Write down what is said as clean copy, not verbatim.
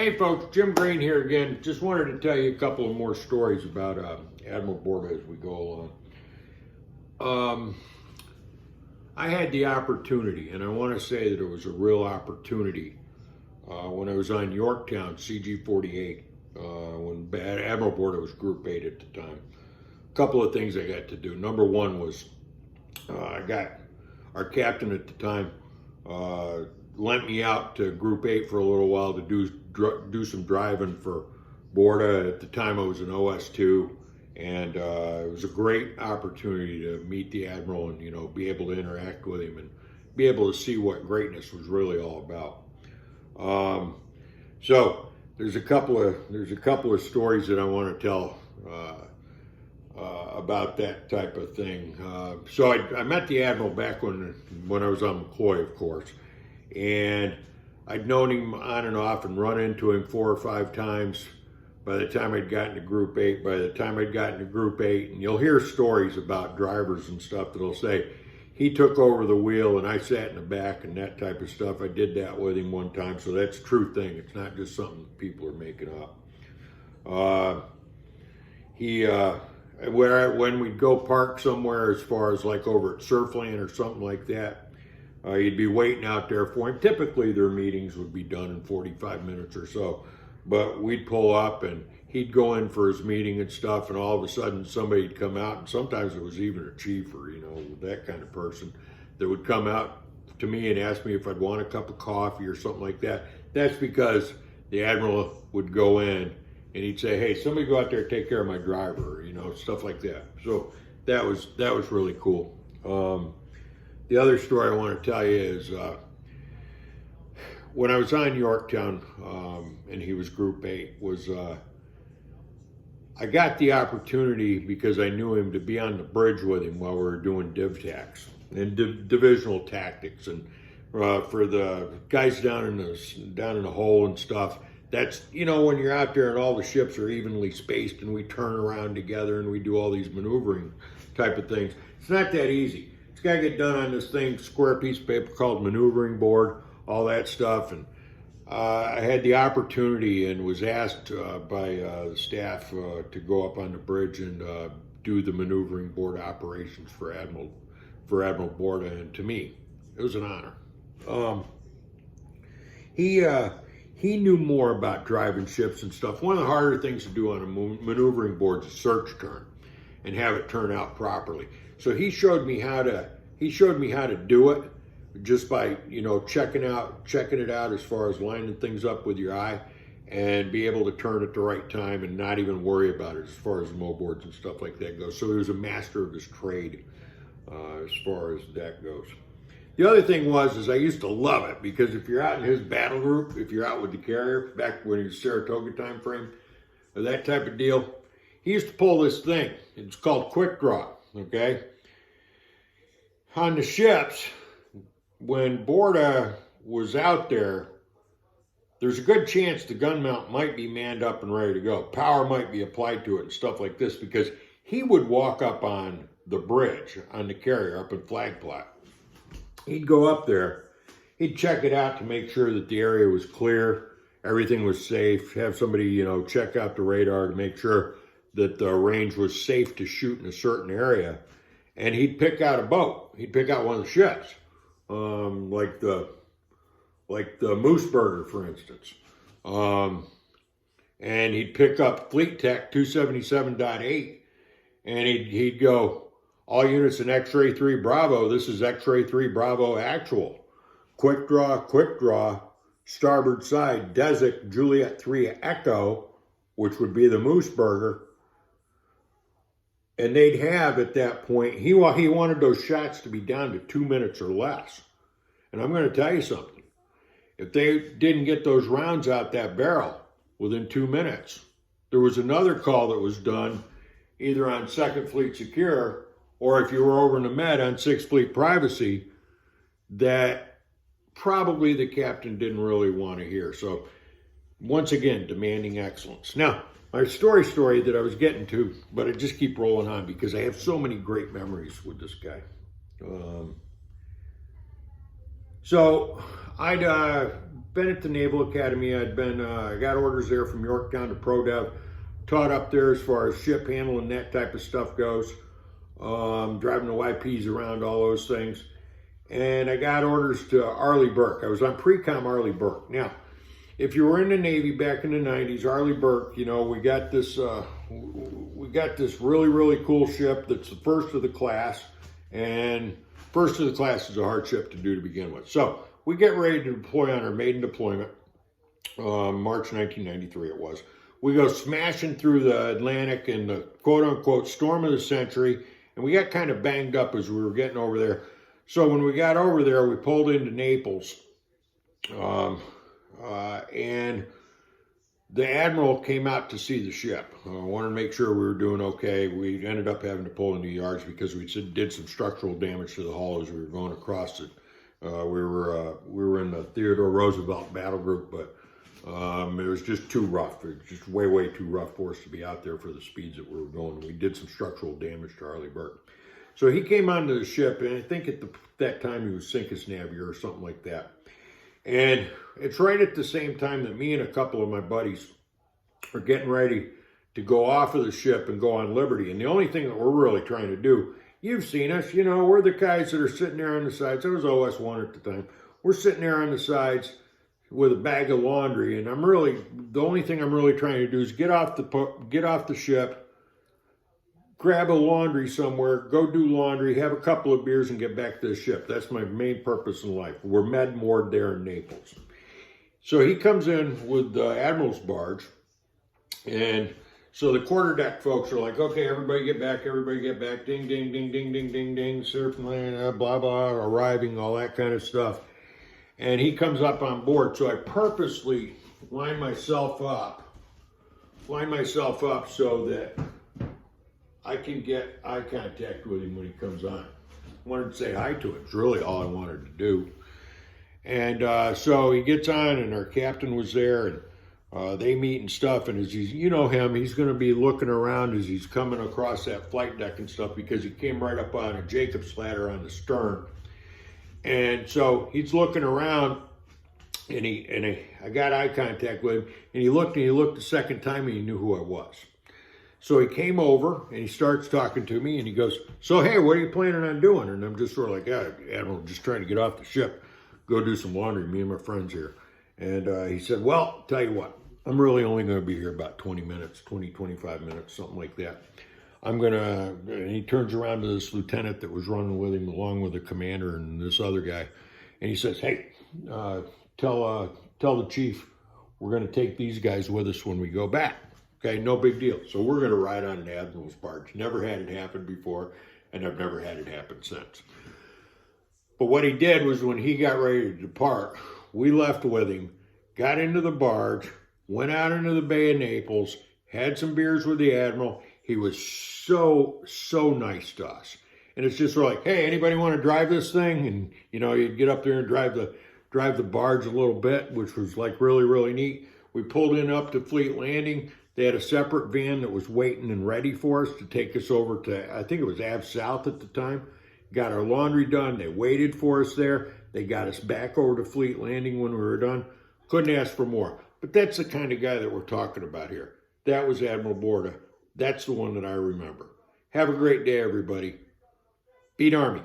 Hey folks, Jim Green here again. Just wanted to tell you a couple of more stories about Admiral Boorda as we go along. I had the opportunity, and I want to say that it was a real opportunity when I was on Yorktown CG-48, when Admiral Boorda was Group 8 at the time. A couple of things I got to do. Number one was I got our captain at the time lent me out to Group 8 for a little while to do some driving for Boorda. At the time I was an OS2, and it was a great opportunity to meet the Admiral and, you know, be able to interact with him and be able to see what greatness was really all about. So there's a couple of stories that I want to tell about that type of thing. So I met the Admiral back when I was on McCoy, of course, and I'd known him on and off and run into him 4 or 5 times by the time I'd gotten to Group 8. By the time I'd gotten to Group 8, and you'll hear stories about drivers and stuff that'll say, he took over the wheel and I sat in the back and that type of stuff. I did that with him one time, so that's a true thing. It's not just something people are making up. When we'd go park somewhere, as far as like over at Surfland or something like that, you'd be waiting out there for him. Typically their meetings would be done in 45 minutes or so, but we'd pull up and he'd go in for his meeting and stuff, and all of a sudden somebody'd come out, and sometimes it was even a chief or, you know, that kind of person that would come out to me and ask me if I'd want a cup of coffee or something like that. That's because the Admiral would go in and he'd say, hey, somebody go out there and take care of my driver, you know, stuff like that. So that was really cool. The other story I want to tell you is when I was on Yorktown and he was Group 8, I got the opportunity, because I knew him, to be on the bridge with him while we were doing div tacs and divisional tactics. And for the guys down in the hole and stuff, that's, you know, when you're out there and all the ships are evenly spaced and we turn around together and we do all these maneuvering type of things. It's not that easy. It's got to get done on this thing, square piece of paper called maneuvering board, all that stuff. And I had the opportunity and was asked by the staff to go up on the bridge and do the maneuvering board operations for Admiral Boorda, and to me, it was an honor. He knew more about driving ships and stuff. One of the harder things to do on a maneuvering board is a search turn and have it turn out properly. So he showed me how to do it just by, you know, checking it out as far as lining things up with your eye and be able to turn at the right time and not even worry about it as far as mow boards and stuff like that goes. So he was a master of his trade as far as that goes. The other thing is I used to love it, because if you're out in his battle group, if you're out with the carrier, back when he was Saratoga time frame, or that type of deal, he used to pull this thing. It's called quick draw, okay? On the ships, when Boorda was out there, there's a good chance the gun mount might be manned up and ready to go. Power might be applied to it and stuff like this, because he would walk up on the bridge, on the carrier, up in Flag Plot. He'd go up there, he'd check it out to make sure that the area was clear, everything was safe, have somebody, you know, check out the radar to make sure that the range was safe to shoot in a certain area. And he'd pick out a boat. He'd pick out one of the ships, like the Mooseburger, for instance. And he'd pick up Fleet Tech 277.8, and he'd go, all units in X-Ray 3 Bravo, this is X-Ray 3 Bravo actual. Quick draw, starboard side, Desik Juliet 3 Echo, which would be the Mooseburger. And they'd have, at that point, he wanted those shots to be down to 2 minutes or less. And I'm going to tell you something. If they didn't get those rounds out that barrel within 2 minutes, there was another call that was done either on 2nd Fleet Secure, or if you were over in the Med on 6th Fleet Privacy, that probably the captain didn't really want to hear. So once again, demanding excellence. Now, my story that I was getting to, but I just keep rolling on because I have so many great memories with this guy. So I'd been at the Naval Academy. I got orders there from Yorktown to ProDev. Taught up there as far as ship handling, that type of stuff goes. Driving the YPs around, all those things. And I got orders to Arleigh Burke. I was on pre-com Arleigh Burke. Now, if you were in the Navy back in the 90s, Arleigh Burke, you know, we got this really, really cool ship that's the first of the class. And first of the class is a hard ship to do to begin with. So we get ready to deploy on our maiden deployment, March 1993 it was. We go smashing through the Atlantic in the quote-unquote storm of the century, and we got kind of banged up as we were getting over there. So when we got over there, we pulled into Naples, and the Admiral came out to see the ship. Wanted to make sure we were doing okay. We ended up having to pull into yards because we did some structural damage to the hull as we were going across it. We were in the Theodore Roosevelt battle group, but it was just too rough. It was just way, way too rough for us to be out there for the speeds that we were going. We did some structural damage to Arleigh Burke. So he came onto the ship, and I think at that time he was Sinkus Navier or something like that. And it's right at the same time that me and a couple of my buddies are getting ready to go off of the ship and go on Liberty. And the only thing that we're really trying to do, you've seen us, you know, we're the guys that are sitting there on the sides. I was OS1 at the time. We're sitting there on the sides with a bag of laundry, and the only thing I'm really trying to do is get off the ship, grab a laundry somewhere, go do laundry, have a couple of beers, and get back to the ship. That's my main purpose in life. We're med-moored there in Naples. So he comes in with the Admiral's barge, and so the quarterdeck folks are like, okay, everybody get back, ding, ding, ding, ding, ding, ding, ding, surfing, blah, blah, arriving, all that kind of stuff. And he comes up on board, so I purposely line myself up so that I can get eye contact with him when he comes on. I wanted to say hi to him. It's really all I wanted to do. And so he gets on, and our captain was there, and they meet and stuff. And as he's, you know him, he's going to be looking around as he's coming across that flight deck and stuff, because he came right up on a Jacob's ladder on the stern. And so he's looking around, and I got eye contact with him, and he looked the second time, and he knew who I was. So he came over, and he starts talking to me, and he goes, so, hey, what are you planning on doing? And I'm just sort of like, yeah, Admiral, just trying to get off the ship, go do some laundry, me and my friends here. And he said, well, tell you what, I'm really only going to be here about 20 minutes, 20, 25 minutes, something like that. And he turns around to this lieutenant that was running with him, along with the commander and this other guy. And he says, hey, tell the chief we're going to take these guys with us when we go back. Okay, no big deal. So we're going to ride on an Admiral's barge. Never had it happen before, and I've never had it happen since. But what he did was, when he got ready to depart, we left with him, got into the barge, went out into the Bay of Naples, had some beers with the Admiral. He was so nice to us. And it's just sort of like, hey, anybody want to drive this thing? And, you know, you'd get up there and drive the barge a little bit, which was like really, really neat. We pulled in up to Fleet Landing. They had a separate van that was waiting and ready for us to take us over to, I think it was Ave South at the time. Got our laundry done. They waited for us there. They got us back over to Fleet Landing when we were done. Couldn't ask for more. But that's the kind of guy that we're talking about here. That was Admiral Boorda. That's the one that I remember. Have a great day, everybody. Beat Army.